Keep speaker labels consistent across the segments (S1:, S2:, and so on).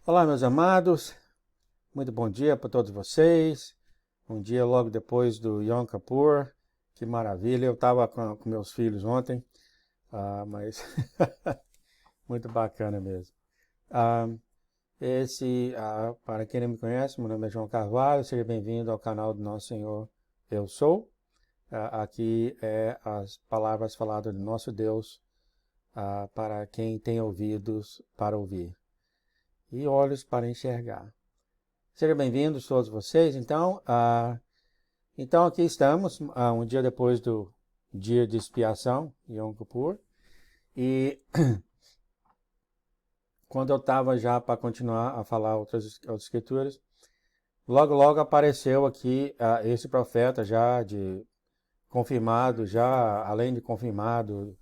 S1: Olá, meus amados, muito bom dia para todos vocês. Um dia logo depois do Yom Kippur, que maravilha. Eu estava com meus filhos ontem, mas muito bacana mesmo. Ah, para quem não me conhece, meu nome é João Carvalho, seja bem-vindo ao canal do Nosso Senhor Eu Sou. Aqui é as palavras faladas do nosso Deus para quem tem ouvidos para ouvir e olhos para enxergar. Sejam bem-vindos todos vocês. Então aqui estamos, um dia depois do dia de expiação, Yom Kippur, e quando eu estava já para continuar a falar outras escrituras, logo apareceu aqui esse profeta já de confirmado, já além de confirmado,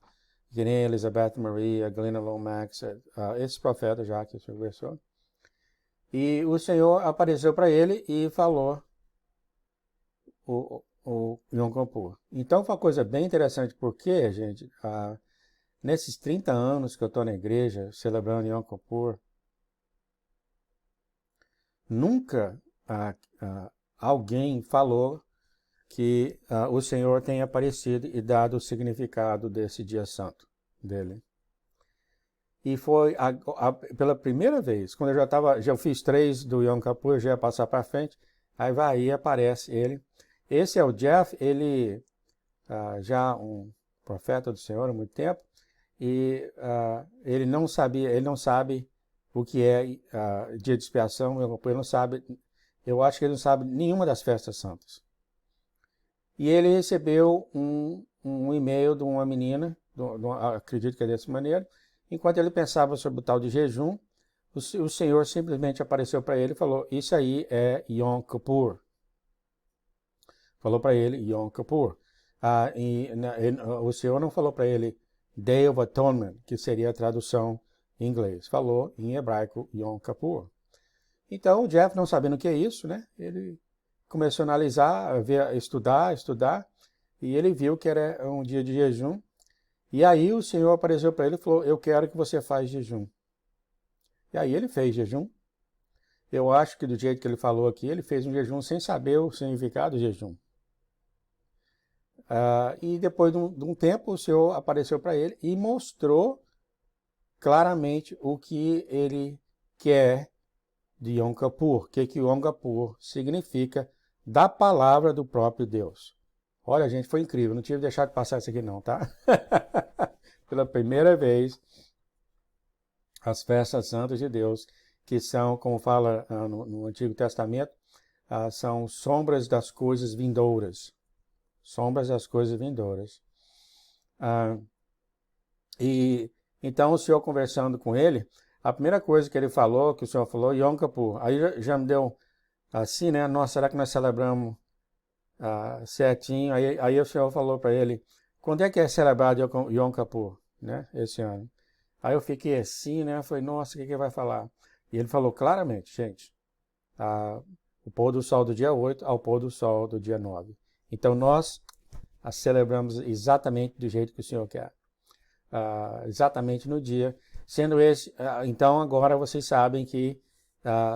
S1: que nem Elizabeth Maria, Glenna Lomax, esse profeta já que o senhor conversou. E o Senhor apareceu para ele e falou o Yom Kippur. Então foi uma coisa bem interessante, porque, gente, nesses 30 anos que eu estou na igreja celebrando Yom Kippur, nunca alguém falou que o Senhor tenha aparecido e dado o significado desse dia santo dele. E foi pela primeira vez, quando já fiz 3 do Yom Kippur, já ia passar para frente, aí aparece ele. Esse é o Jeff, ele já um profeta do Senhor há muito tempo, e ele não sabe o que é dia de expiação, ele não sabe, eu acho que ele não sabe nenhuma das festas santas. E ele recebeu um e-mail de uma menina, acredito que é dessa maneira, enquanto ele pensava sobre o tal de jejum, o Senhor simplesmente apareceu para ele e falou, isso aí é Yom Kippur. Falou para ele Yom Kippur. O Senhor não falou para ele Day of Atonement, que seria a tradução em inglês. Falou em hebraico Yom Kippur. Então o Jeff, não sabendo o que é isso, né? Ele começou a analisar, estudar, e ele viu que era um dia de jejum. E aí o Senhor apareceu para ele e falou, eu quero que você faça jejum. E aí ele fez jejum. Eu acho que do jeito que ele falou aqui, ele fez um jejum sem saber o significado do jejum. E depois de um tempo, o Senhor apareceu para ele e mostrou claramente o que ele quer de Yom Kippur, o que Yom Kippur significa da palavra do próprio Deus. Olha, gente, foi incrível, não tive deixado de passar isso aqui não, tá? Pela primeira vez, as festas santas de Deus, que são, como fala no Antigo Testamento, são sombras das coisas vindouras. Sombras das coisas vindouras. E então o Senhor conversando com ele, a primeira coisa que ele falou, que o Senhor falou, Yom Kippur. Aí já me deu assim, né? Nossa, será que nós celebramos certinho? Aí o Senhor falou para ele, quando é que é celebrado Yom Kippur, né? Esse ano. Aí eu fiquei assim, né? Falei, nossa, o que ele vai falar? E ele falou claramente, gente, o pôr do sol do dia 8 ao pôr do sol do dia 9. Então nós a celebramos exatamente do jeito que o Senhor quer. Exatamente no dia. Sendo esse, então agora vocês sabem que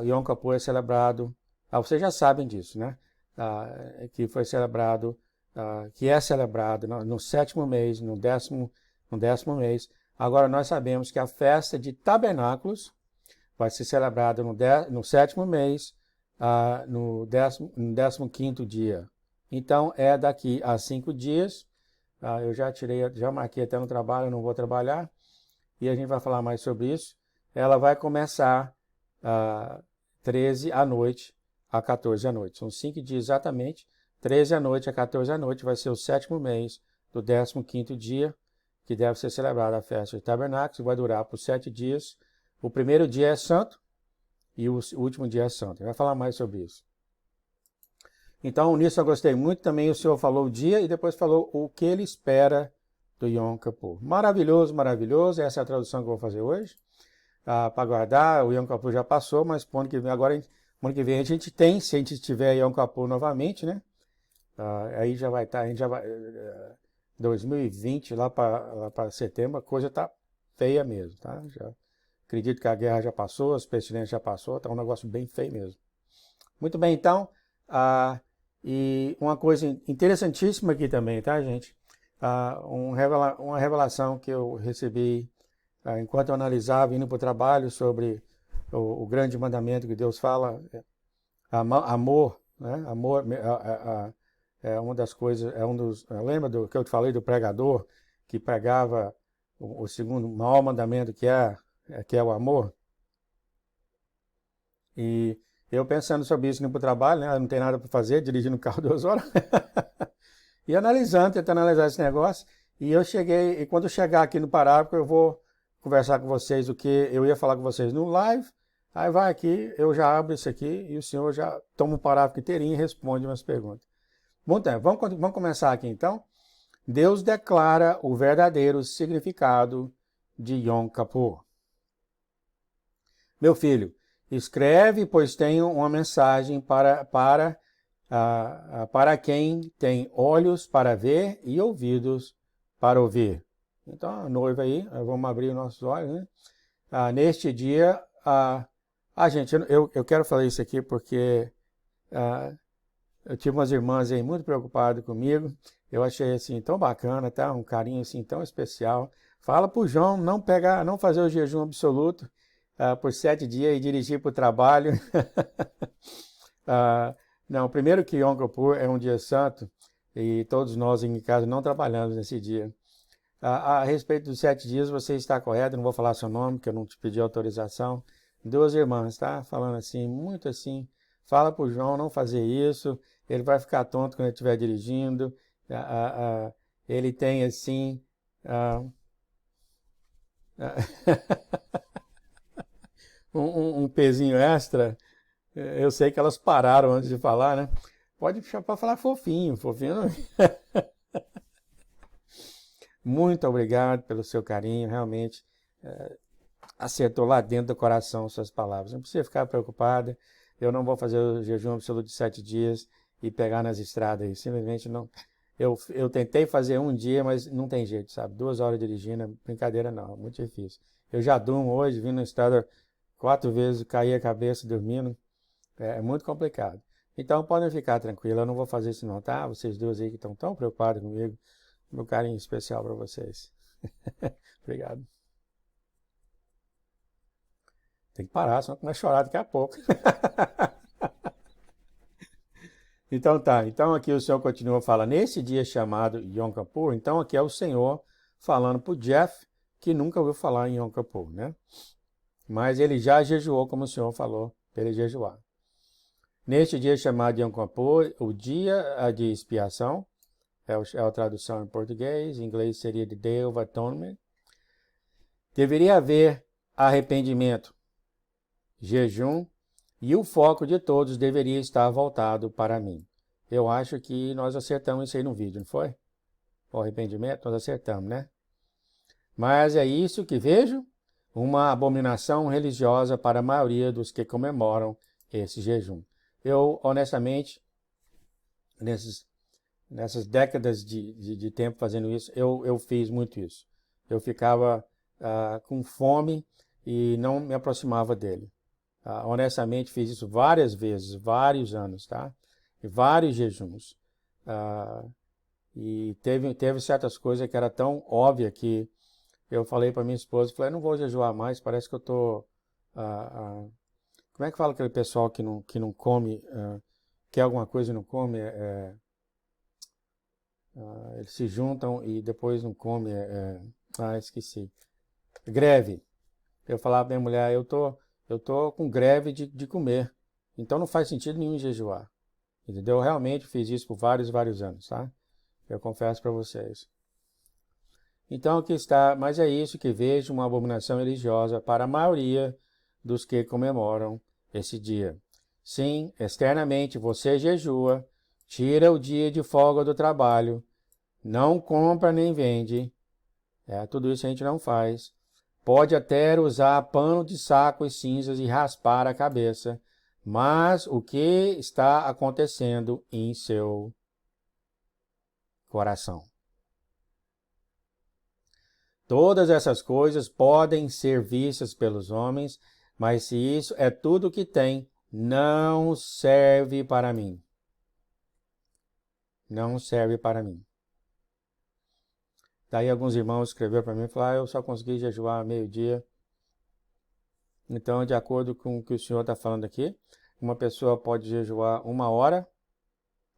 S1: Yom Kippur é celebrado, vocês já sabem disso, né? Que foi celebrado, que é celebrado no 7º mês, no décimo mês. Agora nós sabemos que a festa de tabernáculos vai ser celebrada no 7º mês, no 15º dia. Então é daqui a 5 dias. Eu já marquei até no trabalho, eu não vou trabalhar, e a gente vai falar mais sobre isso. Ela vai começar 13 à noite a 14 à noite. São 5 dias exatamente, 13 à noite a 14 à noite, vai ser o 7º mês do 15º dia, que deve ser celebrada a festa de tabernáculos, vai durar por 7 dias. O primeiro dia é santo e o último dia é santo. A gente vai falar mais sobre isso. Então, nisso eu gostei muito. Também o Senhor falou o dia e depois falou o que ele espera do Yom Kippur. Maravilhoso, maravilhoso. Essa é a tradução que eu vou fazer hoje. Para guardar, o Yom Kippur já passou, mas pro ano que vem, ano que vem a gente tem, se a gente tiver Yom Kippur novamente, né? Aí já vai estar, a gente já vai... 2020, lá para setembro, a coisa tá feia mesmo, tá? Acredito que a guerra já passou, as pestilências já passou, tá um negócio bem feio mesmo. Muito bem, então, e uma coisa interessantíssima aqui também, tá, gente? Uma revelação que eu recebi enquanto eu analisava, indo para o trabalho, sobre o grande mandamento que Deus fala, amor, né? Amor é uma das coisas, lembra do que eu te falei do pregador, que pregava o segundo maior mandamento, que é o amor? E eu pensando sobre isso, indo para o trabalho, né? Não tem nada para fazer, dirigindo o carro 2 horas, e analisando, tentando analisar esse negócio, e eu cheguei, e quando eu chegar aqui no parágrafo, eu vou conversar com vocês o que eu ia falar com vocês no live, aí vai aqui, eu já abro isso aqui, e o senhor já toma o parágrafo inteirinho e responde umas perguntas. Bom, então, vamos começar aqui então. Deus declara o verdadeiro significado de Yom Kippur. Meu filho, escreve, pois tenho uma mensagem para quem tem olhos para ver e ouvidos para ouvir. Então, a noiva aí, vamos abrir os nossos olhos, né? Neste dia, gente, eu quero falar isso aqui porque eu tive umas irmãs aí muito preocupadas comigo. Eu achei assim tão bacana, tá? Um carinho assim tão especial. Fala pro João não fazer o jejum absoluto por 7 dias e dirigir para o trabalho. Não, primeiro que Yom Kippur é um dia santo e todos nós em casa não trabalhamos nesse dia. A respeito dos 7 dias, você está correto, não vou falar seu nome, porque eu não te pedi autorização. 2 irmãs, tá? Falando assim, muito assim. Fala pro João não fazer isso, ele vai ficar tonto quando ele estiver dirigindo. Ele tem assim. Um pezinho extra. Eu sei que elas pararam antes de falar, né? Pode falar fofinho, fofinho não. Muito obrigado pelo seu carinho, realmente acertou lá dentro do coração suas palavras. Não precisa ficar preocupada, eu não vou fazer o jejum absoluto de 7 dias e pegar nas estradas aí, simplesmente não. Eu tentei fazer um dia, mas não tem jeito, sabe? 2 horas dirigindo, brincadeira não, muito difícil. Eu já durmo hoje, vim na estrada 4 vezes, caí a cabeça dormindo, é muito complicado. Então podem ficar tranquilos, eu não vou fazer isso não, tá? Vocês duas aí que estão tão preocupados comigo, meu carinho especial para vocês. Obrigado. Tem que parar, senão começa a chorar daqui a pouco. Então tá, então aqui o Senhor continua falando, nesse dia chamado Yom Kippur, então aqui é o Senhor falando para o Jeff, que nunca ouviu falar em Yom Kippur, né? Mas ele já jejuou, como o Senhor falou, para ele jejuar. Neste dia chamado Yom Kippur, o dia de expiação, é a tradução em português, em inglês seria The Day of Atonement. Deveria haver arrependimento, jejum, e o foco de todos deveria estar voltado para mim. Eu acho que nós acertamos isso aí no vídeo, não foi? O arrependimento, nós acertamos, né? Mas é isso que vejo, uma abominação religiosa para a maioria dos que comemoram esse jejum. Eu, honestamente, nessas décadas de tempo fazendo isso, eu fiz muito isso. Eu ficava com fome e não me aproximava dele. Honestamente, fiz isso várias vezes, vários anos, tá? E vários jejuns. E teve certas coisas que era tão óbvia que eu falei para minha esposa, falei, não vou jejuar mais, parece que eu tô... como é que fala aquele pessoal que não come, quer alguma coisa e não come? Eles se juntam e depois não come. Esqueci. Greve. Eu falava pra minha mulher, eu tô com greve de comer. Então não faz sentido nenhum jejuar. Entendeu? Eu realmente fiz isso por vários anos, tá? Eu confesso para vocês. Então aqui está, mas é isso que vejo, uma abominação religiosa para a maioria dos que comemoram esse dia. Sim, externamente você jejua, tira o dia de folga do trabalho, não compra nem vende, tudo isso a gente não faz. Pode até usar pano de saco e cinzas e raspar a cabeça, mas o que está acontecendo em seu coração? Todas essas coisas podem ser vistas pelos homens, mas se isso é tudo que tem, não serve para mim. Não serve para mim. Daí alguns irmãos escreveram para mim e falaram, eu só consegui jejuar meio-dia. Então, de acordo com o que o senhor está falando aqui, uma pessoa pode jejuar 1 hora,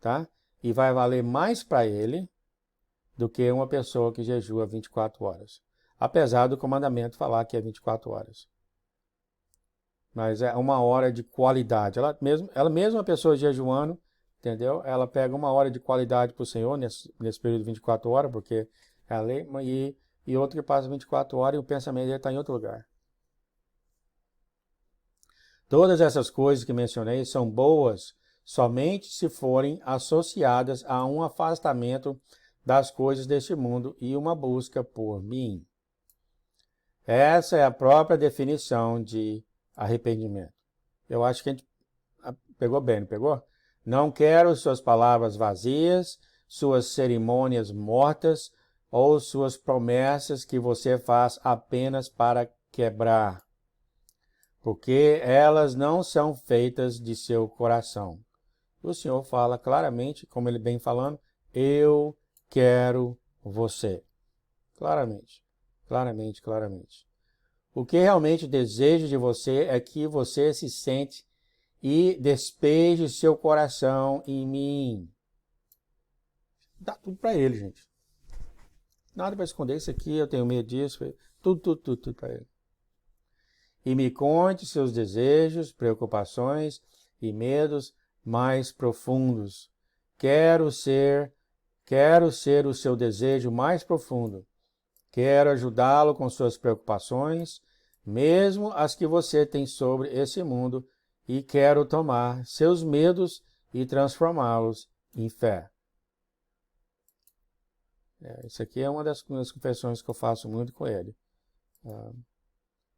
S1: tá? E vai valer mais para ele do que uma pessoa que jejua 24 horas. Apesar do comandamento falar que é 24 horas. Mas é 1 hora de qualidade. Ela mesma pessoa jejuando, entendeu? Ela pega 1 hora de qualidade para o Senhor nesse período de 24 horas, porque é a lei, e outro que passa 24 horas e o pensamento dele está em outro lugar. Todas essas coisas que mencionei são boas somente se forem associadas a um afastamento das coisas deste mundo e uma busca por mim. Essa é a própria definição de arrependimento. Eu acho que a gente pegou bem, não pegou? Não quero suas palavras vazias, suas cerimônias mortas ou suas promessas que você faz apenas para quebrar, porque elas não são feitas de seu coração. O Senhor fala claramente, como ele vem falando, eu quero você. Claramente, claramente, claramente. O que realmente desejo de você é que você se sente e despeje seu coração em mim. Dá tudo para ele, gente. Nada para esconder isso aqui, eu tenho medo disso. Tudo para ele. E me conte seus desejos, preocupações e medos mais profundos. Quero ser o seu desejo mais profundo. Quero ajudá-lo com suas preocupações, mesmo as que você tem sobre esse mundo, e quero tomar seus medos e transformá-los em fé. Isso aqui é uma das confissões que eu faço muito com ele.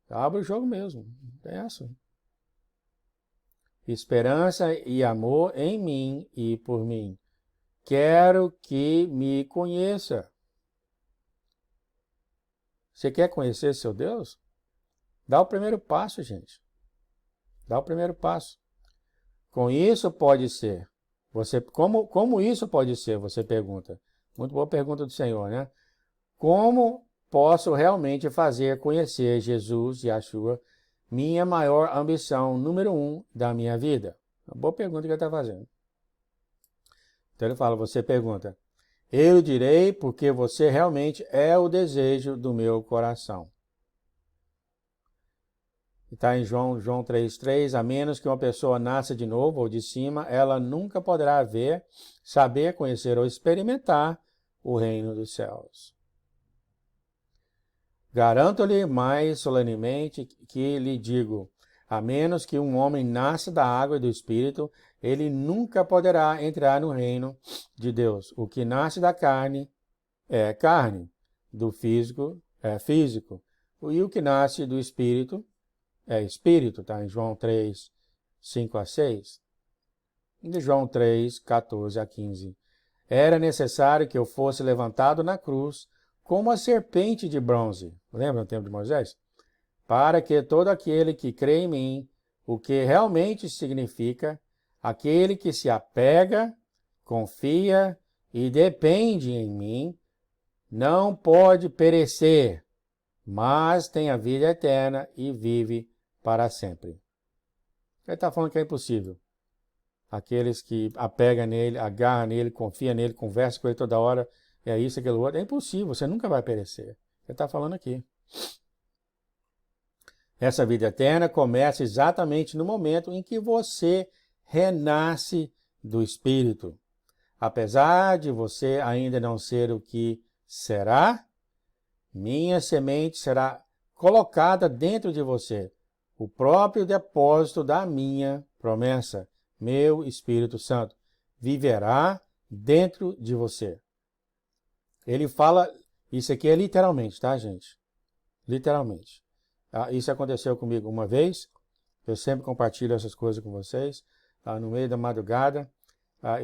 S1: Abre o jogo mesmo, é essa. Esperança e amor em mim e por mim. Quero que me conheça. Você quer conhecer seu Deus? Dá o primeiro passo, gente. Dá o primeiro passo. Com isso pode ser. Como isso pode ser? Você pergunta. Muito boa pergunta do Senhor, né? Como posso realmente fazer conhecer Jesus, Yeshua, minha maior ambição, número 1 da minha vida? Uma boa pergunta que ele está fazendo. Então ele fala, você pergunta, eu direi porque você realmente é o desejo do meu coração. Está em João 3,3, a menos que uma pessoa nasça de novo ou de cima, ela nunca poderá ver, saber, conhecer ou experimentar o reino dos céus. Garanto-lhe mais solenemente que lhe digo, a menos que um homem nasça da água e do Espírito, ele nunca poderá entrar no reino de Deus. O que nasce da carne é carne, do físico é físico, e o que nasce do Espírito é Espírito, está em João 3, 5 a 6. E João 3, 14 a 15. Era necessário que eu fosse levantado na cruz como a serpente de bronze. Lembra no tempo de Moisés? Para que todo aquele que crê em mim, o que realmente significa, aquele que se apega, confia e depende em mim, não pode perecer, mas tem a vida eterna e vive para sempre. Ele está falando que é impossível. Aqueles que apegam nele, agarram nele, confiam nele, conversam com ele toda hora, é isso, aquilo outro, é impossível, você nunca vai perecer. Ele está falando aqui. Essa vida eterna começa exatamente no momento em que você renasce do Espírito. Apesar de você ainda não ser o que será, minha semente será colocada dentro de você, o próprio depósito da minha promessa, meu Espírito Santo, viverá dentro de você. Ele fala, isso aqui é literalmente, tá, gente? Literalmente. Isso aconteceu comigo uma vez, eu sempre compartilho essas coisas com vocês, no meio da madrugada,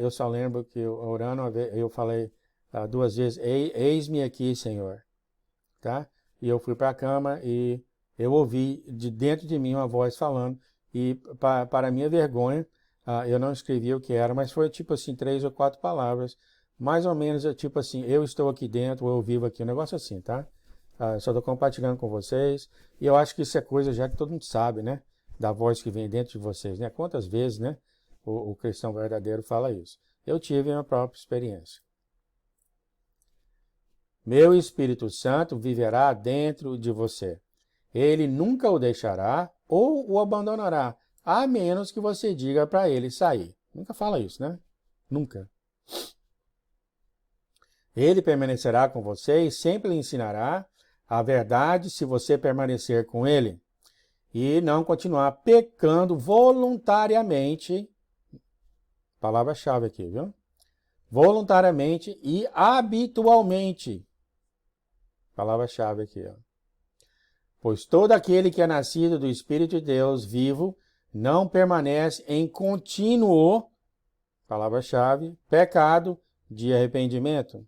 S1: eu só lembro que orando, eu falei 2 vezes, eis-me aqui, Senhor. Tá? e eu fui para a cama e eu ouvi de dentro de mim uma voz falando, e para minha vergonha, eu não escrevi o que era, mas foi tipo assim, 3 ou 4 palavras, mais ou menos, tipo assim, eu estou aqui dentro, eu vivo aqui, um negócio assim, tá? Só estou compartilhando com vocês, e eu acho que isso é coisa já que todo mundo sabe, né? Da voz que vem dentro de vocês, né? Quantas vezes, né? O cristão verdadeiro fala isso. Eu tive a minha própria experiência. Meu Espírito Santo viverá dentro de você. Ele nunca o deixará ou o abandonará, a menos que você diga para ele sair. Nunca fala isso, né? Nunca. Ele permanecerá com você e sempre lhe ensinará a verdade se você permanecer com ele e não continuar pecando voluntariamente. Palavra-chave aqui, viu? Voluntariamente e habitualmente. Palavra-chave aqui, ó. Pois todo aquele que é nascido do Espírito de Deus vivo não permanece em contínuo, palavra-chave, pecado de arrependimento.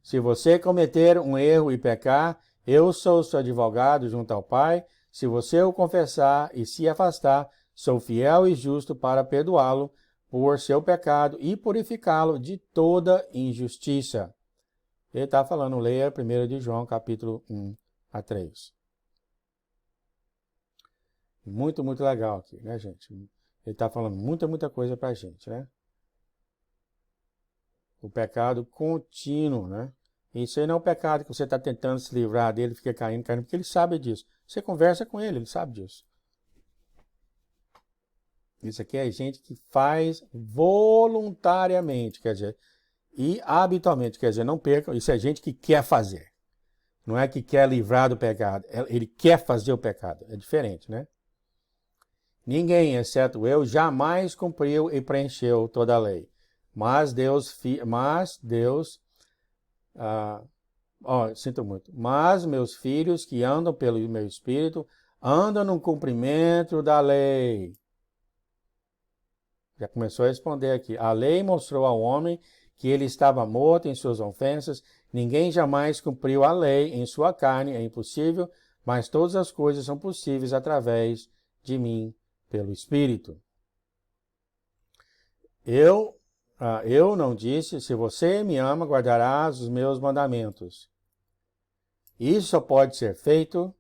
S1: Se você cometer um erro e pecar, eu sou seu advogado junto ao Pai. Se você o confessar e se afastar, sou fiel e justo para perdoá-lo por seu pecado e purificá-lo de toda injustiça. Ele está falando, leia 1 de João, capítulo 1 a 3. Muito, muito legal aqui, né, gente? Ele está falando muita coisa para a gente, né? O pecado contínuo, né? Isso aí não é um pecado que você está tentando se livrar dele, fica caindo, porque ele sabe disso. Você conversa com ele sabe disso. Isso aqui é gente que faz voluntariamente, quer dizer, e habitualmente, quer dizer, não perca, isso é gente que quer fazer. Não é que quer livrar do pecado, ele quer fazer o pecado. É diferente, né? Ninguém, exceto eu, jamais cumpriu e preencheu toda a lei. Mas Deus, sinto muito. Mas meus filhos que andam pelo meu espírito, andam no cumprimento da lei. Já começou a responder aqui. A lei mostrou ao homem que ele estava morto em suas ofensas. Ninguém jamais cumpriu a lei em sua carne, é impossível, mas todas as coisas são possíveis através de mim, pelo Espírito. Eu não disse, se você me ama, guardarás os meus mandamentos. Isso só pode ser feito.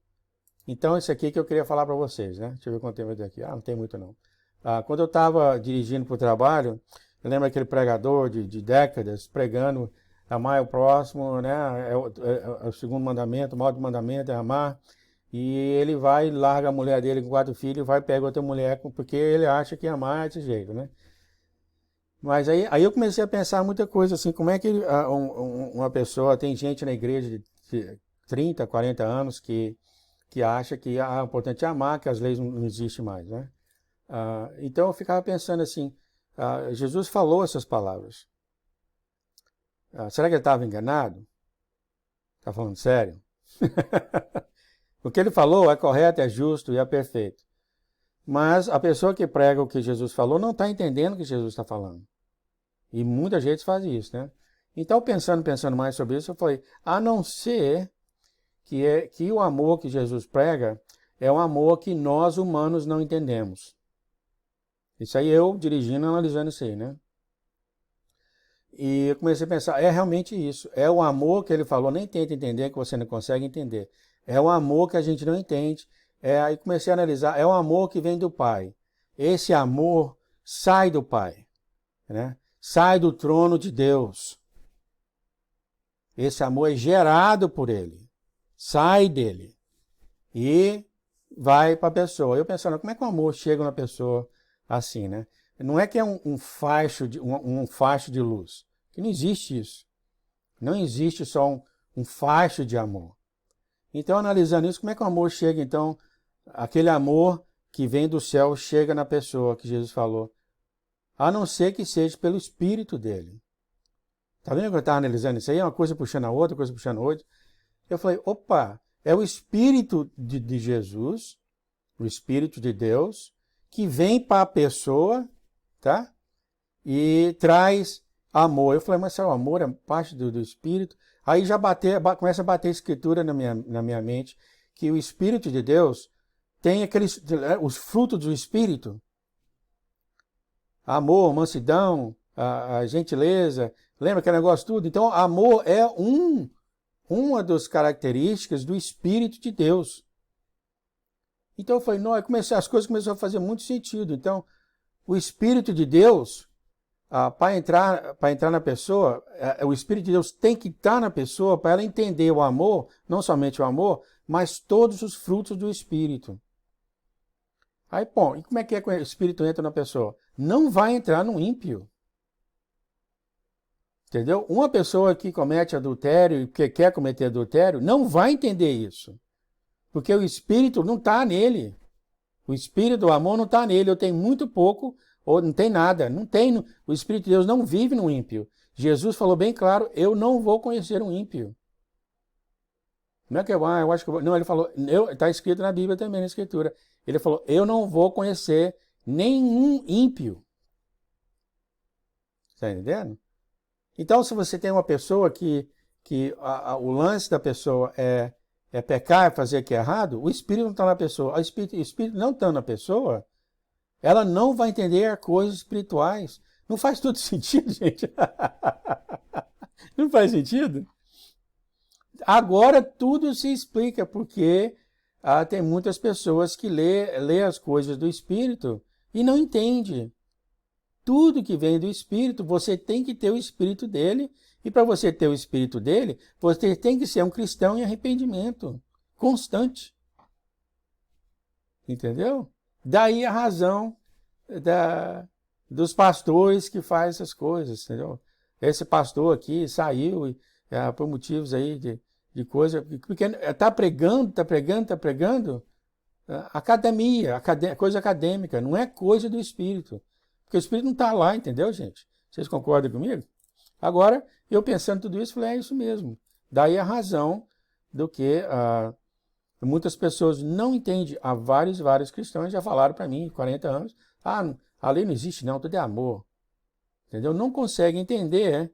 S1: Então, isso aqui que eu queria falar para vocês, né? Deixa eu ver quanto tempo tem aqui. Não tem muito não. Quando eu estava dirigindo para o trabalho, eu lembro aquele pregador de décadas pregando amar o próximo, né? É o segundo mandamento, o maior mandamento é amar. E ele vai, larga a mulher dele com 4 filhos, vai pegar outra mulher, porque ele acha que amar é desse jeito, né? Mas aí eu comecei a pensar muita coisa, assim, como é que uma pessoa, tem gente na igreja de 30, 40 anos que acha que o importante é amar, que as leis não existem mais, né? Então eu ficava pensando assim, Jesus falou essas palavras. Será que ele estava enganado? Está falando sério? O que ele falou é correto, é justo e é perfeito. Mas a pessoa que prega o que Jesus falou não está entendendo o que Jesus está falando. E muita gente faz isso, né? Então, pensando mais sobre isso, eu falei, a não ser que o amor que Jesus prega é um amor que nós humanos não entendemos. Isso aí eu dirigindo, analisando isso aí, né? E eu comecei a pensar, é realmente isso. É o amor que ele falou, nem tenta entender, que você não consegue entender. É o amor que a gente não entende. Aí comecei a analisar, é o amor que vem do Pai. Esse amor sai do Pai, né? Sai do trono de Deus. Esse amor é gerado por ele. Sai dele. E vai para a pessoa. Eu pensando, como é que o amor chega na pessoa assim, né? Não é que é um facho de luz. Que não existe isso. Não existe só um facho de amor. Então, analisando isso, como é que o amor chega, então, aquele amor que vem do céu chega na pessoa que Jesus falou, a não ser que seja pelo Espírito dele. Tá vendo que eu estava analisando isso aí? Uma coisa puxando a outra, coisa puxando a outra. Eu falei, opa, é o Espírito de Jesus, o Espírito de Deus, que vem para a pessoa, tá? E traz amor. Eu falei, mas se o amor é parte do Espírito, Aí já começa a bater a escritura na minha mente, que o Espírito de Deus tem os frutos do Espírito. Amor, mansidão, a gentileza, lembra aquele negócio tudo? Então, amor é uma das características do Espírito de Deus. Então, eu falei, não, as coisas começaram a fazer muito sentido. Então, o Espírito de Deus, para entrar na pessoa, o Espírito de Deus tem que estar na pessoa para ela entender o amor, não somente o amor, mas todos os frutos do Espírito. Aí, bom, e como é que o Espírito entra na pessoa? Não vai entrar no ímpio. Entendeu? Uma pessoa que comete adultério e que quer cometer adultério não vai entender isso. Porque o Espírito não está nele. O Espírito do amor não está nele. Eu tenho muito pouco, ou não tem nada. Não tem. O Espírito de Deus não vive no ímpio. Jesus falou bem claro, eu não vou conhecer um ímpio. Não é que eu acho que eu vou. Não, ele falou, está escrito na Bíblia também, na Escritura. Ele falou, eu não vou conhecer nenhum ímpio. Está entendendo? Então, se você tem uma pessoa que o lance da pessoa é pecar, é fazer o que é errado, o Espírito não está na pessoa. O Espírito não está na pessoa, ela não vai entender coisas espirituais. Não faz todo sentido, gente. Não faz sentido? Agora tudo se explica, porque tem muitas pessoas que lê as coisas do Espírito e não entende. Tudo que vem do Espírito, você tem que ter o Espírito dele, e para você ter o Espírito dele, você tem que ser um cristão em arrependimento constante. Entendeu? Daí a razão dos pastores que fazem essas coisas, entendeu? Esse pastor aqui saiu por motivos aí de coisa, porque está pregando, academia, coisa acadêmica, não é coisa do Espírito. Porque o Espírito não está lá, entendeu, gente? Vocês concordam comigo? Agora, eu pensando tudo isso, falei, é isso mesmo. Daí a razão do que muitas pessoas não entendem. Há vários cristãos já falaram para mim, 40 anos, a lei não existe não, tudo é amor. Entendeu? Não conseguem entender,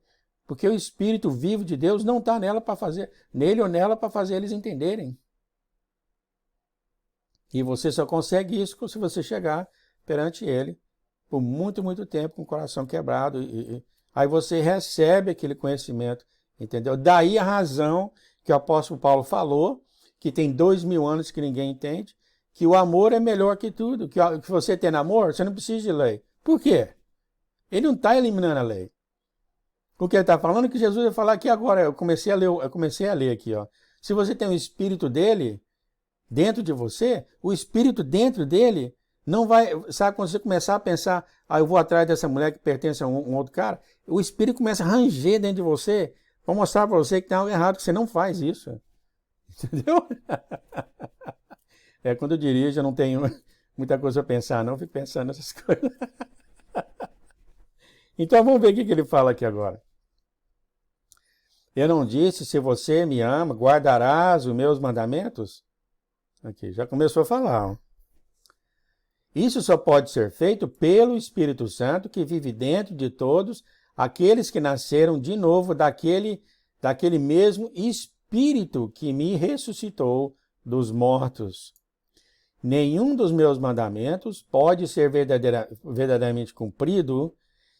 S1: porque o Espírito vivo de Deus não está nele ou nela para fazer eles entenderem. E você só consegue isso se você chegar perante ele por muito, muito tempo, com o coração quebrado. Aí você recebe aquele conhecimento, entendeu? Daí a razão que o apóstolo Paulo falou, que tem 2000 anos que ninguém entende, que o amor é melhor que tudo. Que você tem amor, você não precisa de lei. Por quê? Ele não está eliminando a lei. O que ele está falando é que Jesus vai falar aqui agora. Eu comecei a ler aqui, ó. Se você tem o Espírito dele dentro de você, o Espírito dentro dele não vai, sabe, quando você começar a pensar, eu vou atrás dessa mulher que pertence a um outro cara, o Espírito começa a ranger dentro de você, para mostrar para você que tem algo errado, que você não faz isso. Entendeu? Quando eu dirijo, eu não tenho muita coisa a pensar, não, eu fico pensando nessas coisas. Então vamos ver o que ele fala aqui agora. Eu não disse, se você me ama, guardarás os meus mandamentos? Aqui, já começou a falar, ó. Isso só pode ser feito pelo Espírito Santo que vive dentro de todos aqueles que nasceram de novo daquele mesmo Espírito que me ressuscitou dos mortos. Nenhum dos meus mandamentos pode ser verdadeiramente cumprido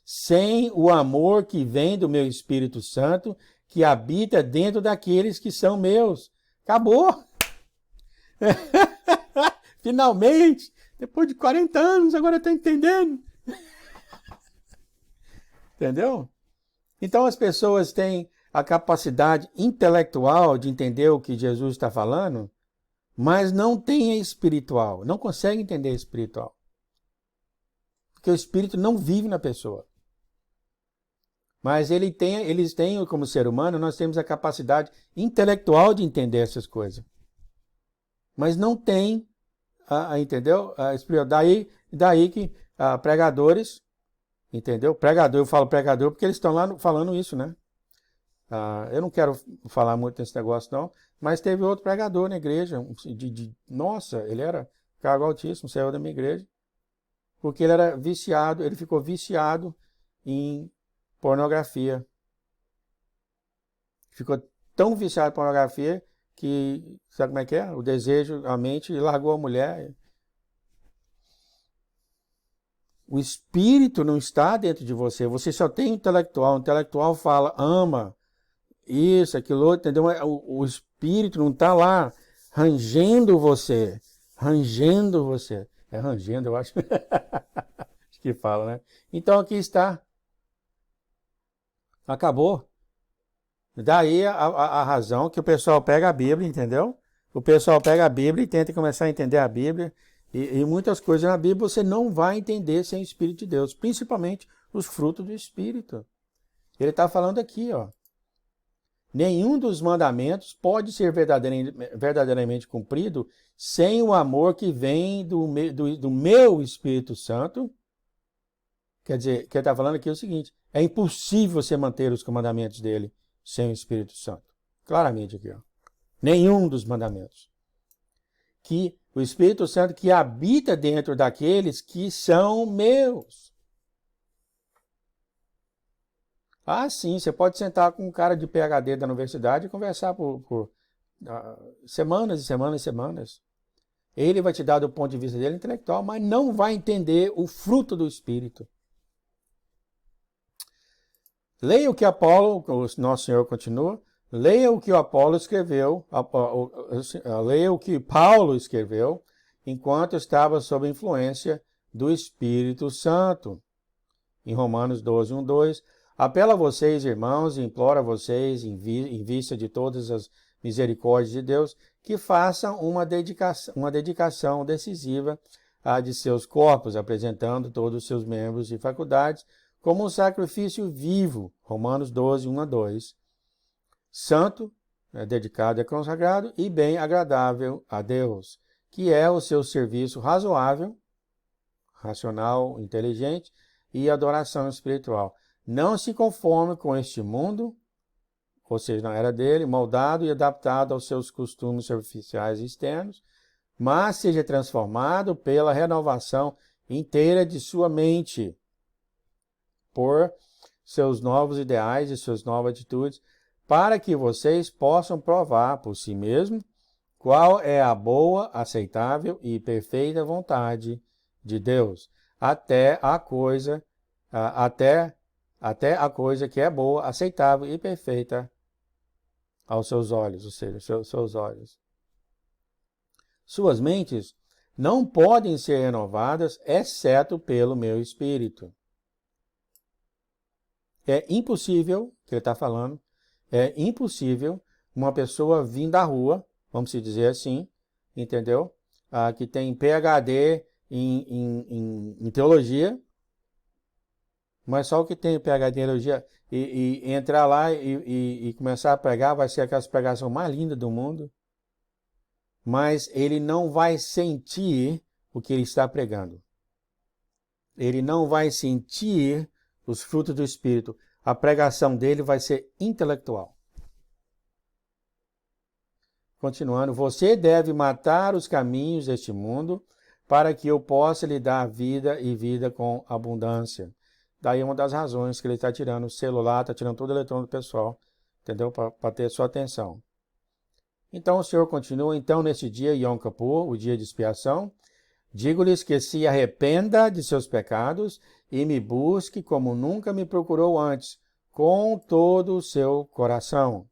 S1: sem o amor que vem do meu Espírito Santo que habita dentro daqueles que são meus. Acabou! Finalmente! Depois de 40 anos, agora está entendendo. Entendeu? Então as pessoas têm a capacidade intelectual de entender o que Jesus está falando, mas não têm a espiritual. Não conseguem entender a espiritual. Porque o Espírito não vive na pessoa. Mas eles têm, como ser humano, nós temos a capacidade intelectual de entender essas coisas. Mas não tem, entendeu? Daí que pregadores, entendeu? Eu falo pregador porque eles estão lá falando isso, né? Eu não quero falar muito desse negócio não, mas teve outro pregador na igreja, nossa, ele era cargo altíssimo, saiu da minha igreja, porque ele era viciado, ele ficou viciado em pornografia. Ficou tão viciado em pornografia que, sabe como é que é? O desejo, a mente, largou a mulher. O espírito não está dentro de você, você só tem intelectual. O intelectual fala, ama, isso, aquilo outro, entendeu? O espírito não está lá rangendo você, rangendo você. É rangendo, eu acho. Acho que fala, né? Então aqui está. Acabou. Daí a razão que o pessoal pega a Bíblia, entendeu? O pessoal pega a Bíblia e tenta começar a entender a Bíblia. E muitas coisas na Bíblia você não vai entender sem o Espírito de Deus. Principalmente os frutos do Espírito. Ele está falando aqui, ó. Nenhum dos mandamentos pode ser verdadeiramente cumprido sem o amor que vem do meu Espírito Santo. Quer dizer, o que ele está falando aqui é o seguinte: é impossível você manter os mandamentos dele sem o Espírito Santo. Claramente aqui, ó. Nenhum dos mandamentos. Que o Espírito Santo que habita dentro daqueles que são meus. Ah, sim, você pode sentar com um cara de PhD da universidade e conversar por semanas e semanas e semanas. Ele vai te dar do ponto de vista dele intelectual, mas não vai entender o fruto do Espírito. Leia o que Apolo, o nosso Senhor continua, leia o que o Apolo escreveu, leia o que Paulo escreveu, enquanto estava sob a influência do Espírito Santo. Em Romanos 12, 1, 2, apela a vocês, irmãos, e implora a vocês, em vista de todas as misericórdias de Deus, que façam uma dedicação decisiva de seus corpos, apresentando todos os seus membros e faculdades como um sacrifício vivo, Romanos 12, 1 a 2, santo, dedicado e consagrado, e bem agradável a Deus, que é o seu serviço razoável, racional, inteligente, e adoração espiritual. Não se conforme com este mundo, ou seja, na era dele, moldado e adaptado aos seus costumes superficiais e externos, mas seja transformado pela renovação inteira de sua mente, por seus novos ideais e suas novas atitudes, para que vocês possam provar por si mesmos qual é a boa, aceitável e perfeita vontade de Deus, até a coisa que é boa, aceitável e perfeita aos seus olhos, ou seja, seus olhos. Suas mentes não podem ser renovadas, exceto pelo meu Espírito. É impossível, que ele está falando, é impossível uma pessoa vir da rua, vamos dizer assim, entendeu? Que tem PhD em teologia, mas só o que tem PhD em teologia e entrar lá e começar a pregar, vai ser aquelas pregações mais lindas do mundo, mas ele não vai sentir o que ele está pregando. Ele não vai sentir os frutos do Espírito. A pregação dele vai ser intelectual. Continuando, você deve matar os caminhos deste mundo para que eu possa lhe dar vida e vida com abundância. Daí uma das razões que ele está tirando o celular, está tirando todo o eletrônico pessoal, entendeu? Para ter sua atenção. Então o Senhor continua, então nesse dia, Yom Kippur, o dia de expiação, digo-lhes que se arrependa de seus pecados e me busque como nunca me procurou antes, com todo o seu coração.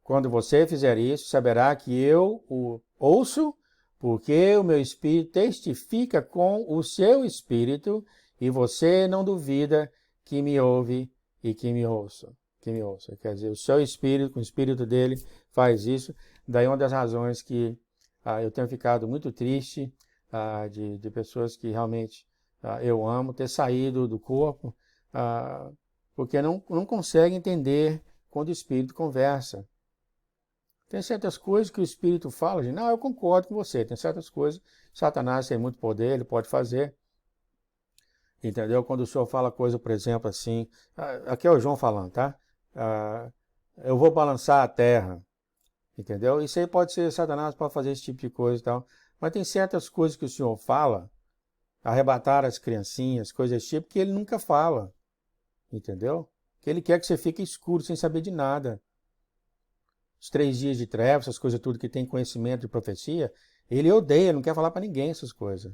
S1: Quando você fizer isso, saberá que eu o ouço, porque o meu Espírito testifica com o seu Espírito, e você não duvida que me ouve e que me ouça. Quer dizer, o seu Espírito, com o Espírito dele, faz isso. Daí uma das razões que eu tenho ficado muito triste de pessoas que realmente eu amo, ter saído do corpo, porque não conseguem entender quando o Espírito conversa. Tem certas coisas que o Espírito fala, gente, não, eu concordo com você, tem certas coisas, Satanás tem muito poder, ele pode fazer, entendeu? Quando o Senhor fala coisa, por exemplo, assim, aqui é o João falando, tá? Eu vou balançar a terra, entendeu? Isso aí pode ser, Satanás pode fazer esse tipo de coisa e tal, mas tem certas coisas que o Senhor fala, arrebatar as criancinhas, coisas desse tipo, que ele nunca fala, entendeu? Que ele quer que você fique escuro, sem saber de nada. os 3 dias de trevas, essas coisas tudo que tem conhecimento de profecia, ele odeia, não quer falar para ninguém essas coisas.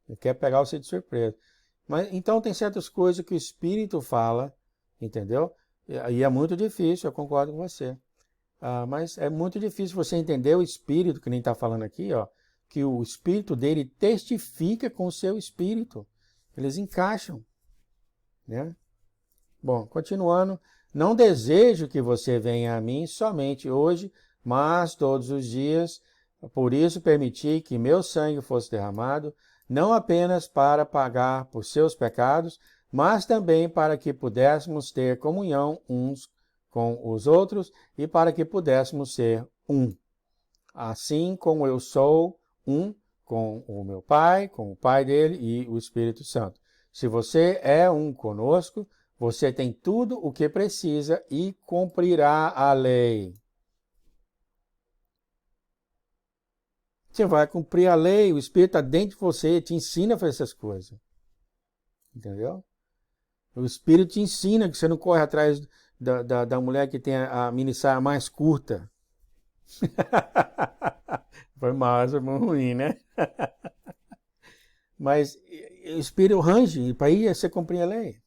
S1: Ele quer pegar você de surpresa. Mas então tem certas coisas que o Espírito fala, entendeu? E é muito difícil, eu concordo com você. Mas é muito difícil você entender o Espírito, que nem está falando aqui, ó, que o Espírito dele testifica com o seu Espírito. Eles encaixam, né? Bom, continuando. Não desejo que você venha a mim somente hoje, mas todos os dias. Por isso permiti que meu sangue fosse derramado, não apenas para pagar por seus pecados, mas também para que pudéssemos ter comunhão uns com os outros e para que pudéssemos ser um. Assim como eu sou um com o meu Pai, com o Pai dele e o Espírito Santo. Se você é um conosco, você tem tudo o que precisa e cumprirá a lei. Você vai cumprir a lei, o Espírito está dentro de você, te ensina a fazer essas coisas. Entendeu? O Espírito te ensina que você não corre atrás da mulher que tem a minissaia mais curta. Foi mais, foi muito ruim, né? Mas o Espírito range para ir você cumprir a lei.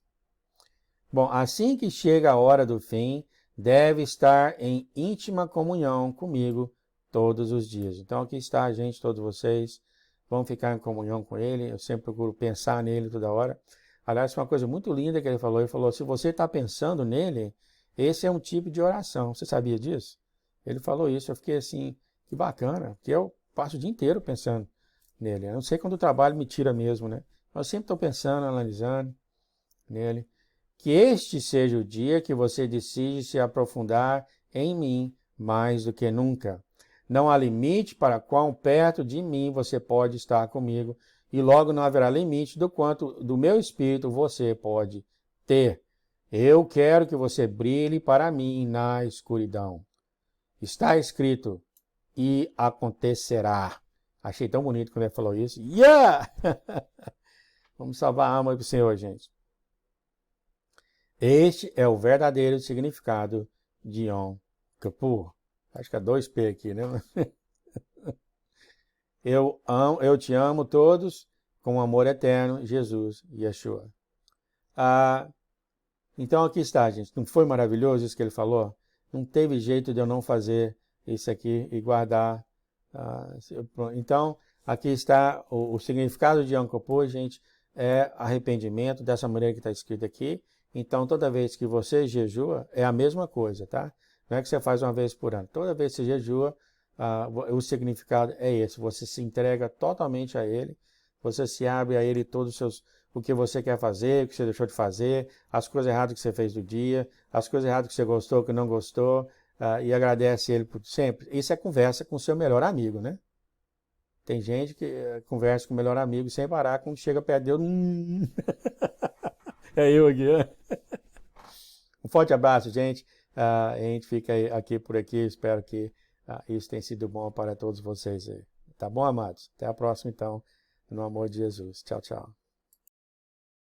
S1: Bom, assim que chega a hora do fim, deve estar em íntima comunhão comigo todos os dias. Então aqui está, gente, todos vocês vão ficar em comunhão com ele. Eu sempre procuro pensar nele toda hora. Aliás, foi uma coisa muito linda que ele falou, se você está pensando nele, esse é um tipo de oração. Você sabia disso? Ele falou isso, eu fiquei assim, que bacana, porque eu passo o dia inteiro pensando nele. Eu não sei quando o trabalho me tira mesmo, né? Mas eu sempre estou pensando, analisando nele. Que este seja o dia que você decide se aprofundar em mim mais do que nunca. Não há limite para quão perto de mim você pode estar comigo, e logo não haverá limite do quanto do meu espírito você pode ter. Eu quero que você brilhe para mim na escuridão. Está escrito, e acontecerá. Achei tão bonito quando ele falou isso. Yeah! Vamos salvar a alma para o Senhor, gente. Este é o verdadeiro significado de Yom Kippur. Acho que é 2P aqui, né? Eu te amo todos com amor eterno, Jesus e Yeshua. Então aqui está, gente. Não foi maravilhoso isso que ele falou? Não teve jeito de eu não fazer isso aqui e guardar. Então, aqui está o significado de Yom Kippur, gente, é arrependimento, dessa maneira que está escrito aqui. Então, toda vez que você jejua, é a mesma coisa, tá? Não é que você faz uma vez por ano. Toda vez que você jejua, o significado é esse. Você se entrega totalmente a Ele. Você se abre a Ele todos os seus, o que você quer fazer, o que você deixou de fazer, as coisas erradas que você fez do dia, as coisas erradas que você gostou, que não gostou, e agradece Ele por sempre. Isso é conversa com o seu melhor amigo, né? Tem gente que conversa com o melhor amigo sem parar, quando chega perto de Deus... É eu aqui, né? Um forte abraço, gente. A gente fica aqui por aqui. Espero que isso tenha sido bom para todos vocês aí. Tá bom, amados? Até a próxima, então. No amor de Jesus. Tchau, tchau.